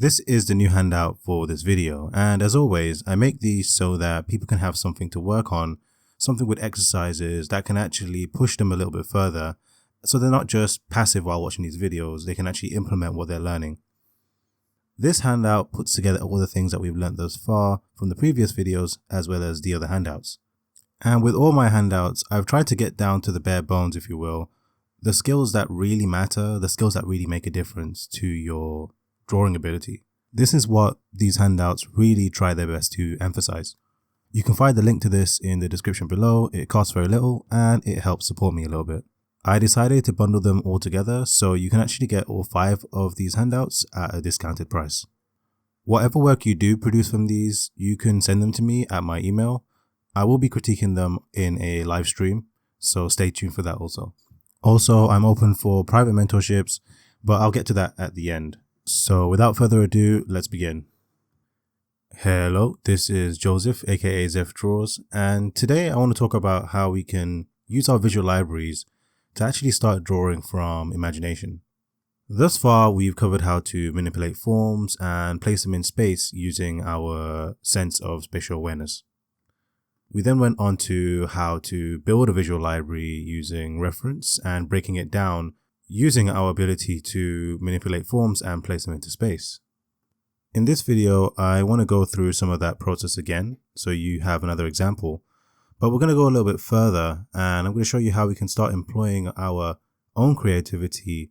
This is the new handout for this video, and as always, I make these so that people can have something to work on, something with exercises that can actually push them a little bit further, so they're not just passive while watching these videos, they can actually implement what they're learning. This handout puts together all the things that we've learned thus far from the previous videos as well as the other handouts. And with all my handouts, I've tried to get down to the bare bones, if you will, the skills that really matter, the skills that really make a difference to your drawing ability. This is what these handouts really try their best to emphasize. You can find the link to this in the description below. It costs very little and it helps support me a little bit. I decided to bundle them all together so you can actually get all 5 of these handouts at a discounted price. Whatever work you do produce from these, you can send them to me at my email. I will be critiquing them in a live stream, so stay tuned for that also. Also, I'm open for private mentorships, but I'll get to that at the end. So without further ado, let's begin. Hello, this is Joseph, aka Zeph Draws, and today I want to talk about how we can use our visual libraries to actually start drawing from imagination. Thus far, we've covered how to manipulate forms and place them in space using our sense of spatial awareness. We then went on to how to build a visual library using reference and breaking it down using our ability to manipulate forms and place them into space. In this video, I want to go through some of that process again, so you have another example, but we're going to go a little bit further and I'm going to show you how we can start employing our own creativity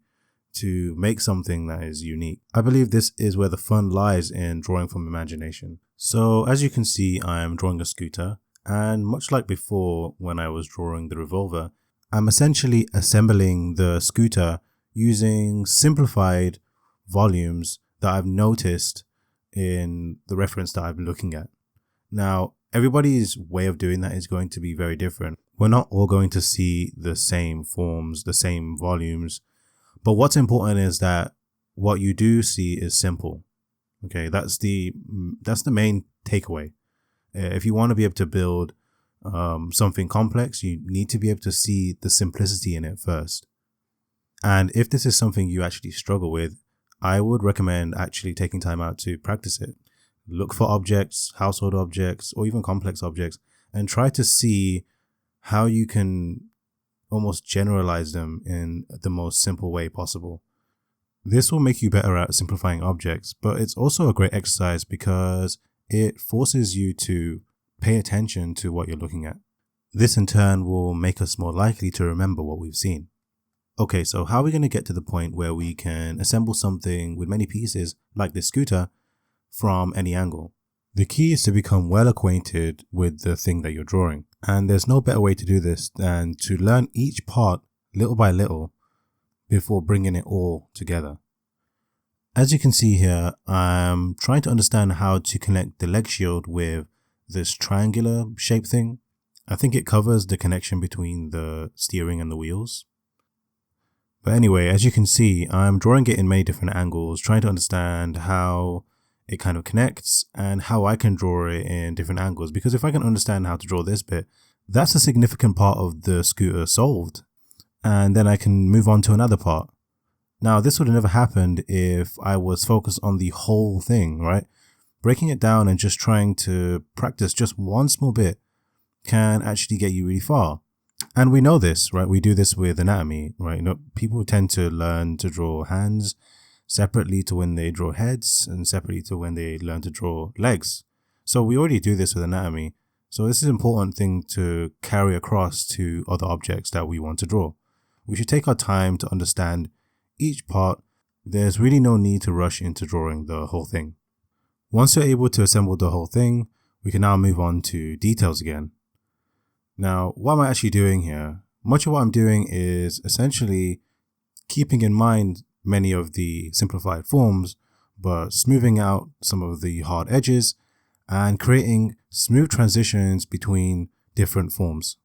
to make something that is unique. I believe this is where the fun lies in drawing from imagination. So as you can see, I'm drawing a scooter, and much like before when I was drawing the revolver, I'm essentially assembling the scooter using simplified volumes that I've noticed in the reference that I'm looking at. Now, everybody's way of doing that is going to be very different. We're not all going to see the same forms, the same volumes, but what's important is that what you do see is simple. Okay, that's the main takeaway. If you want to be able to build something complex, you need to be able to see the simplicity in it first. And if this is something you actually struggle with, I would recommend actually taking time out to practice it. Look for objects, household objects, or even complex objects, and try to see how you can almost generalize them in the most simple way possible. This will make you better at simplifying objects, but it's also a great exercise because it forces you to pay attention to what you're looking at. This in turn will make us more likely to remember what we've seen. Okay, so how are we going to get to the point where we can assemble something with many pieces, like this scooter, from any angle? The key is to become well acquainted with the thing that you're drawing. And there's no better way to do this than to learn each part little by little before bringing it all together. As you can see here, I'm trying to understand how to connect the leg shield with this triangular shape thing. I think it covers the connection between the steering and the wheels. But anyway, as you can see, I'm drawing it in many different angles, trying to understand how it kind of connects and how I can draw it in different angles. Because if I can understand how to draw this bit, that's a significant part of the scooter solved. And then I can move on to another part. Now, this would have never happened if I was focused on the whole thing, right? Breaking it down and just trying to practice just one small bit can actually get you really far. And we know this, right? We do this with anatomy, right? You know, people tend to learn to draw hands separately to when they draw heads and separately to when they learn to draw legs. So we already do this with anatomy. So this is an important thing to carry across to other objects that we want to draw. We should take our time to understand each part. There's really no need to rush into drawing the whole thing. Once you're able to assemble the whole thing, we can now move on to details again. Now, what am I actually doing here? Much of what I'm doing is essentially keeping in mind many of the simplified forms, but smoothing out some of the hard edges and creating smooth transitions between different forms.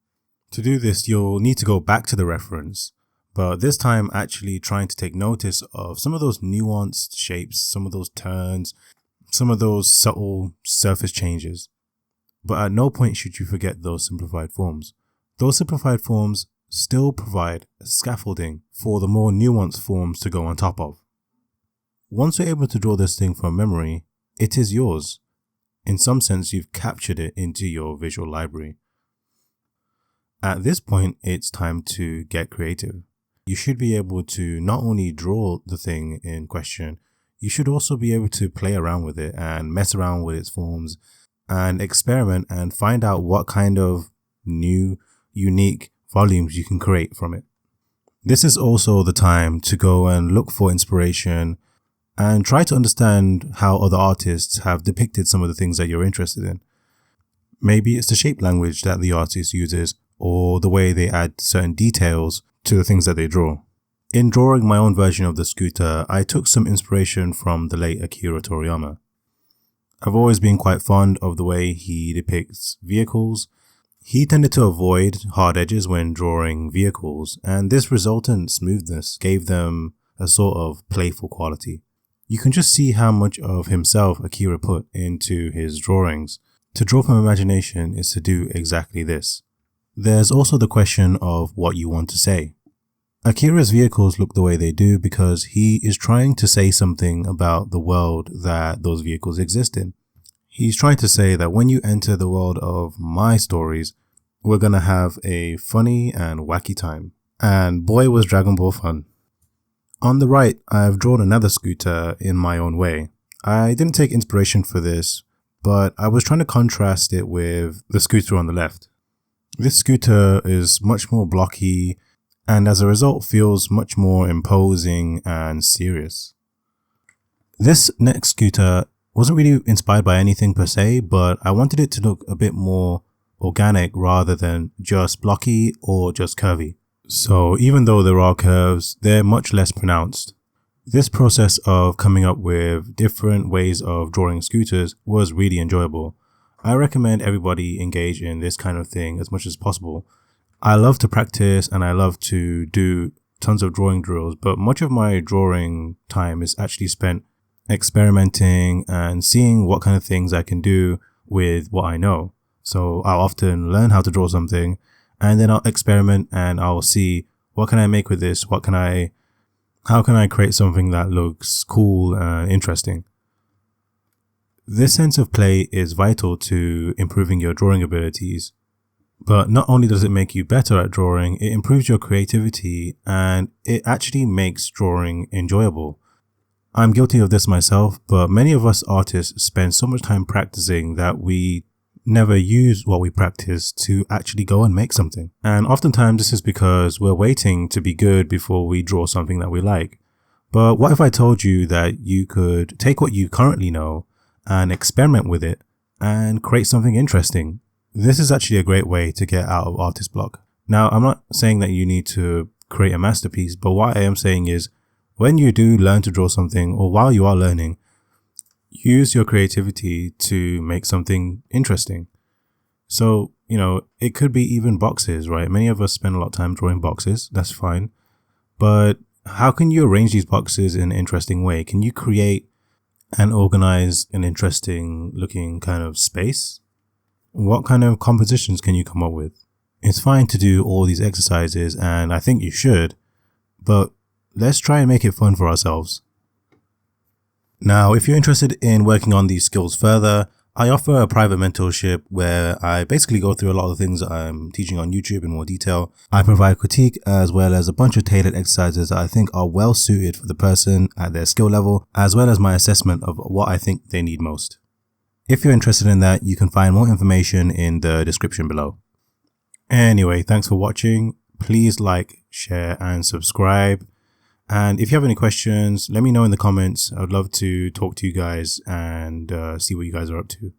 To do this, you'll need to go back to the reference, but this time actually trying to take notice of some of those nuanced shapes, some of those turns, some of those subtle surface changes. But at no point should you forget those simplified forms. Those simplified forms still provide scaffolding for the more nuanced forms to go on top of. once you're able to draw this thing from memory, it is yours. In some sense, you've captured it into your visual library. At this point, it's time to get creative. You should be able to not only draw the thing in question, you should also be able to play around with it and mess around with its forms and experiment and find out what kind of new, unique volumes you can create from it. This is also the time to go and look for inspiration and try to understand how other artists have depicted some of the things that you're interested in. Maybe it's the shape language that the artist uses or the way they add certain details to the things that they draw. In drawing my own version of the scooter, I took some inspiration from the late Akira Toriyama. I've always been quite fond of the way he depicts vehicles. He tended to avoid hard edges when drawing vehicles, and this resultant smoothness gave them a sort of playful quality. You can just see how much of himself Akira put into his drawings. To draw from imagination is to do exactly this. There's also the question of what you want to say. Akira's vehicles look the way they do because he is trying to say something about the world that those vehicles exist in. He's trying to say that when you enter the world of my stories, we're gonna have a funny and wacky time. And boy was Dragon Ball fun. On the right, I've drawn another scooter in my own way. I didn't take inspiration for this, but I was trying to contrast it with the scooter on the left. This scooter is much more blocky and as a result feels much more imposing and serious. This next scooter wasn't really inspired by anything per se, but I wanted it to look a bit more organic rather than just blocky or just curvy. So even though there are curves, they're much less pronounced. This process of coming up with different ways of drawing scooters was really enjoyable. I recommend everybody engage in this kind of thing as much as possible. I love to practice and I love to do tons of drawing drills, but much of my drawing time is actually spent experimenting and seeing what kind of things I can do with what I know. So I'll often learn how to draw something and then I'll experiment and I'll see what can I make with this? How can I create something that looks cool and interesting? This sense of play is vital to improving your drawing abilities, but not only does it make you better at drawing, it improves your creativity and it actually makes drawing enjoyable. I'm guilty of this myself, but many of us artists spend so much time practicing that we never use what we practice to actually go and make something. And oftentimes this is because we're waiting to be good before we draw something that we like. But what if I told you that you could take what you currently know and experiment with it and create something interesting? This is actually a great way to get out of artist block. Now, I'm not saying that you need to create a masterpiece, but what I am saying is when you do learn to draw something or while you are learning, use your creativity to make something interesting. So, it could be even boxes, right? Many of us spend a lot of time drawing boxes. That's fine. But how can you arrange these boxes in an interesting way? Can you create and organize an interesting looking kind of space? What kind of compositions can you come up with? It's fine to do all these exercises, and I think you should, but let's try and make it fun for ourselves. Now, if you're interested in working on these skills further, I offer a private mentorship where I basically go through a lot of the things that I'm teaching on YouTube in more detail. I provide critique as well as a bunch of tailored exercises that I think are well suited for the person at their skill level, as well as my assessment of what I think they need most. If you're interested in that, you can find more information in the description below. Anyway, thanks for watching. Please like, share, and subscribe. And if you have any questions, let me know in the comments. I would love to talk to you guys and see what you guys are up to.